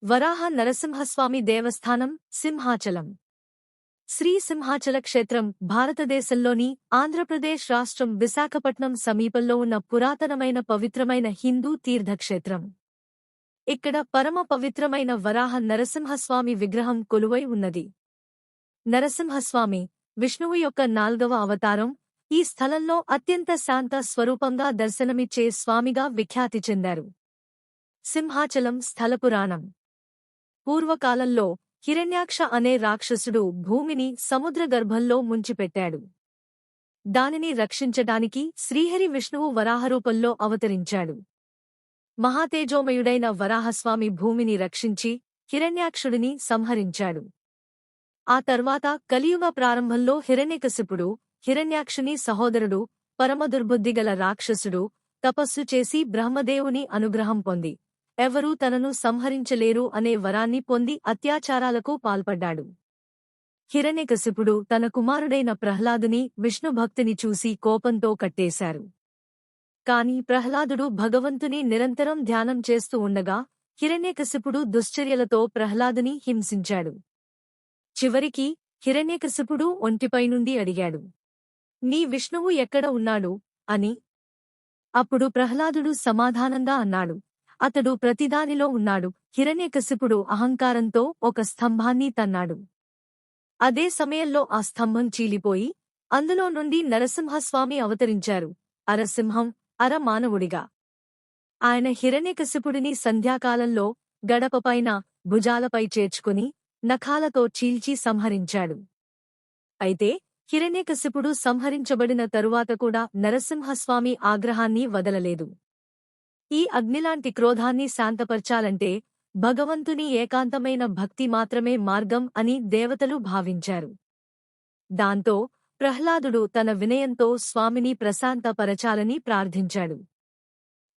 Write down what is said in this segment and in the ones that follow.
వరాహ నరసింహస్వామి దేవస్థానం సింహాచలం. శ్రీ సింహాచల క్షేత్రం భారతదేశంలోని ఆంధ్రప్రదేశ్ రాష్ట్రం విశాఖపట్నం సమీపంలో ఉన్న పురాతనమైన పవిత్రమైన హిందూ తీర్థక్షేత్రం. ఇక్కడ పరమ పవిత్రమైన వరాహ నరసింహస్వామి విగ్రహం కొలువై ఉన్నది. నరసింహస్వామి విష్ణువు యొక్క 4వ అవతారం. ఈ స్థలంలో అత్యంత శాంత స్వరూపంగా దర్శనమిచ్చే స్వామిగా విఖ్యాతి చెందారు. సింహాచలం స్థలపురాణం. పూర్వకాలంలో హిరణ్యాక్ష అనే రాక్షసుడు భూమిని సముద్రగర్భంలో ముంచిపెట్టాడు. దానిని రక్షించటానికి శ్రీహరి విష్ణువు వరాహరూపంలో అవతరించాడు. మహాతేజోమయుడైన వరాహస్వామి భూమిని రక్షించి హిరణ్యాక్షుడిని సంహరించాడు. ఆ తర్వాత కలియుగ ప్రారంభంలో హిరణ్యకశిపుడు, హిరణ్యాక్షుని సహోదరుడు, పరమదుర్బుద్ధిగల రాక్షసుడు తపస్సు చేసి బ్రహ్మదేవుని అనుగ్రహం పొంది ఎవరూ తనను సంహరించలేరు అనే వరాన్ని పొంది అత్యాచారాలకు పాల్పడ్డాడు. హిరణ్యకశిపుడు తన కుమారుడైన ప్రహ్లాదుని విష్ణుభక్తిని చూసి కోపంతో కట్టేశారు. కాని ప్రహ్లాదుడు భగవంతుని నిరంతరం ధ్యానం చేస్తూ ఉండగా హిరణ్యకశిపుడు దుశ్చర్యలతో ప్రహ్లాదుని హింసించాడు. చివరికి హిరణ్యకశిపుడు ఒంటిపై నుండి అడిగాడు, నీ విష్ణువు ఎక్కడ ఉన్నాడు అని. అప్పుడు ప్రహ్లాదుడు సమాధానంగా అన్నాడు, అతడు ప్రతిదానిలో ఉన్నాడు. హిరణ్యకశిపుడు అహంకారంతో ఒక స్తంభాన్ని తన్నాడు. అదే సమయంలో ఆ స్తంభం చీలిపోయి అందులో నుండి నరసింహస్వామి అవతరించారు. అరసింహం, అర మానవుడిగా. ఆయన హిరణ్యకశిపుడిని సంధ్యాకాలంలో గడపపైన భుజాలపై చేర్చుకుని నఖాలతో చీల్చి సంహరించాడు. అయితే హిరణ్యకశిపుడు సంహరించబడిన తరువాత కూడా నరసింహస్వామి ఆగ్రహాన్ని వదలలేదు. ఈ అగ్నిలాంటి క్రోధాన్ని శాంతపర్చాలంటే భగవంతుని ఏకాంతమైన భక్తి మాత్రమే మార్గం అని దేవతలు భావించారు. దాంతో ప్రహ్లాదుడు తన వినయంతో స్వామిని ప్రశాంతపరచాలని ప్రార్థించాడు.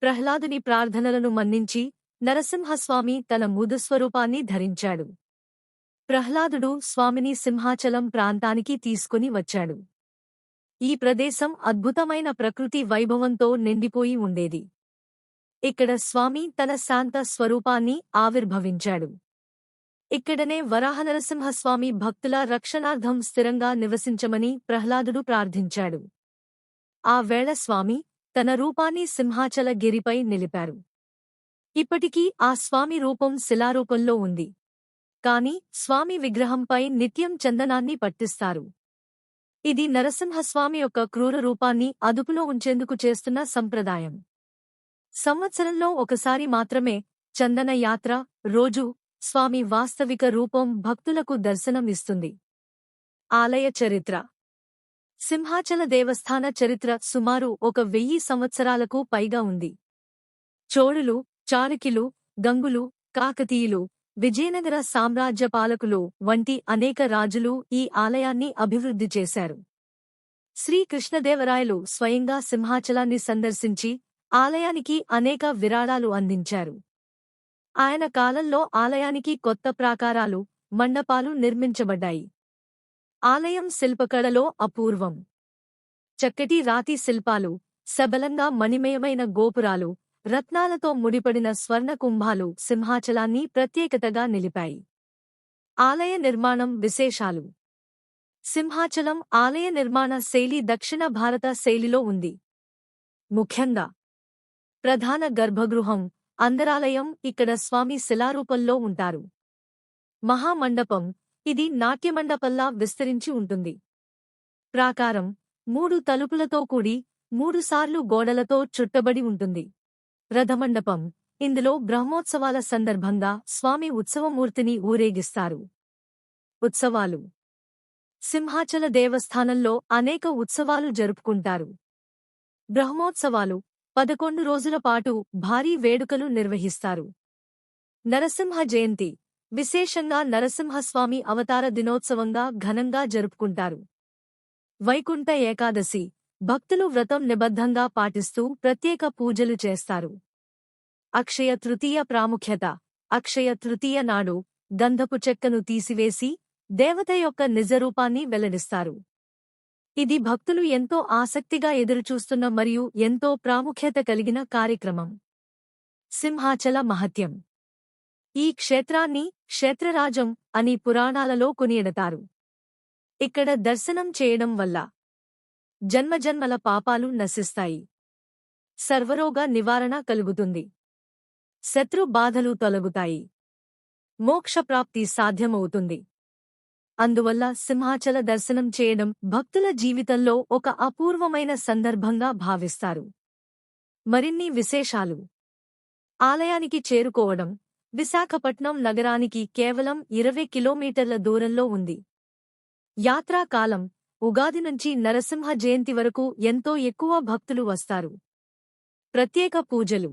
ప్రహ్లాదుని ప్రార్థనలను మన్నించి నరసింహస్వామి తన మృదుస్వరూపాన్ని ధరించాడు. ప్రహ్లాదుడు స్వామిని సింహాచలం ప్రాంతానికి తీసుకుని వచ్చాడు. ఈ ప్రదేశం అద్భుతమైన ప్రకృతి వైభవంతో నిండిపోయి ఉండేది. ఇక్కడ స్వామి తన శాంత స్వరూపాన్ని ఆవిర్భవించాడు. ఇక్కడనే వరాహనరసింహస్వామి భక్తుల రక్షణార్థం స్థిరంగా నివసించమని ప్రహ్లాదుడు ప్రార్థించాడు. ఆ వేళ స్వామి తన రూపాన్ని సింహాచల గిరిపై నిలిపారు. ఇప్పటికీ ఆ స్వామి రూపం శిలారూపంలో ఉంది. కాని స్వామి విగ్రహంపై నిత్యం చందనాన్ని పట్టిస్తారు. ఇది నరసింహస్వామి యొక్క క్రూర రూపాన్ని అదుపులో ఉంచేందుకు చేస్తున్న సంప్రదాయం. సంవత్సరంలో ఒకసారి మాత్రమే చందన యాత్ర రోజు స్వామి వాస్తవిక రూపం భక్తులకు దర్శనం ఇస్తుంది. ఆలయ చరిత్ర. సింహాచల దేవస్థాన చరిత్ర సుమారు 1000 సంవత్సరాలకు పైగా ఉంది. చోళులు, చాళుక్యులు, గంగులు, కాకతీయులు, విజయనగర సామ్రాజ్య పాలకులు వంటి అనేక రాజులు ఈ ఆలయాన్ని అభివృద్ధి చేశారు. శ్రీకృష్ణదేవరాయలు స్వయంగా సింహాచలాన్ని సందర్శించి ఆలయానికి అనేక విరాళాలు అందించారు. ఆయన కాలంలో ఆలయానికి కొత్త ప్రాకారాలు, మండపాలు నిర్మించబడ్డాయి. ఆలయం శిల్పకళలో అపూర్వం. చక్కటి రాతి శిల్పాలు, సబలంగా మణిమయమైన గోపురాలు, రత్నాలతో ముడిపడిన స్వర్ణ కుంభాలు సింహాచలాన్ని ప్రత్యేకతగా నిలిపాయి. ఆలయ నిర్మాణం విశేషాలు. సింహాచలం ఆలయ నిర్మాణ శైలి దక్షిణ భారత శైలిలో ఉంది. ముఖ్యంగా ప్రధాన గర్భగృహం, అందరాలయం ఇక్కడ స్వామి శిలారూపంలో ఉంటారు. మహామండపం, ఇది నాట్యమండపంలా విస్తరించి ఉంటుంది. ప్రాకారం 3 తలుపులతో కూడి 3 సార్లు గోడలతో చుట్టబడి ఉంటుంది. రథమండపం, ఇందులో బ్రహ్మోత్సవాల సందర్భంగా స్వామి ఉత్సవమూర్తిని ఊరేగిస్తారు. ఉత్సవాలు. సింహాచల దేవస్థానంలో అనేక ఉత్సవాలు జరుపుకుంటారు. బ్రహ్మోత్సవాలు 11 రోజుల పాటు భారీ వేడుకలు నిర్వహిస్తారు. నరసింహ జయంతి, విశేషంగా నరసింహస్వామి అవతార దినోత్సవంగా ఘనంగా జరుపుకుంటారు. వైకుంఠ ఏకాదశి, భక్తులు వ్రతం నిబద్ధంగా పాటిస్తూ ప్రత్యేక పూజలు చేస్తారు. అక్షయ తృతీయ ప్రాముఖ్యత. అక్షయ తృతీయ నాడు గంధపు చెక్కను తీసివేసి దేవత యొక్క నిజరూపాన్ని వెల్లడిస్తారు. ఇది భక్తులు ఎంతో ఆసక్తిగా ఎదురుచూస్తున్న మరియు ఎంతో ప్రాముఖ్యత కలిగిన కార్యక్రమం. సింహాచల మహత్యం. ఈ క్షేత్రాన్ని క్షేత్రరాజం అని పురాణాలలో కొనియడతారు. ఇక్కడ దర్శనం చేయడం వల్ల జన్మజన్మల పాపాలు నశిస్తాయి. సర్వరోగ నివారణ కలుగుతుంది. శత్రు బాధలు తొలగుతాయి. మోక్షప్రాప్తి సాధ్యమవుతుంది. అందువల్ల సింహాచల దర్శనం చేయడం భక్తుల జీవితంలో ఒక అపూర్వమైన సందర్భంగా భావిస్తారు. మరిన్ని విశేషాలు. ఆలయానికి చేరుకోవడం. విశాఖపట్నం నగరానికి కేవలం 20 కిలోమీటర్ల దూరంలో ఉంది. యాత్రా కాలం ఉగాది నుంచి నరసింహ జయంతి వరకు ఎంతో ఎక్కువ భక్తులు వస్తారు. ప్రత్యేక పూజలు,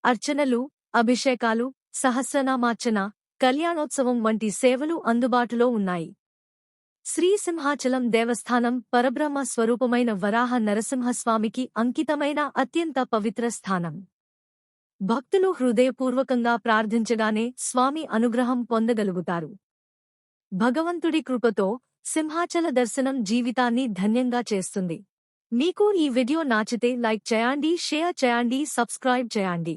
అర్చనలు, అభిషేకాలు, సహస్రనామార్చన, కళ్యాణోత్సవం వంటి సేవలు అందుబాటులో ఉన్నాయి. శ్రీ సింహాచలం దేవస్థానం పరబ్రహ్మ స్వరూపమైన వరాహ నరసింహస్వామికి అంకితమైన అత్యంత పవిత్ర స్థానం. భక్తులు హృదయపూర్వకంగా ప్రార్థించగానే స్వామి అనుగ్రహం పొందగలుగుతారు. భగవంతుడి కృపతో సింహాచల దర్శనం జీవితాన్ని ధన్యంగా చేస్తుంది. మీకు ఈ వీడియో నచ్చితే లైక్ చేయండి, షేర్ చేయండి, సబ్స్క్రైబ్ చేయండి.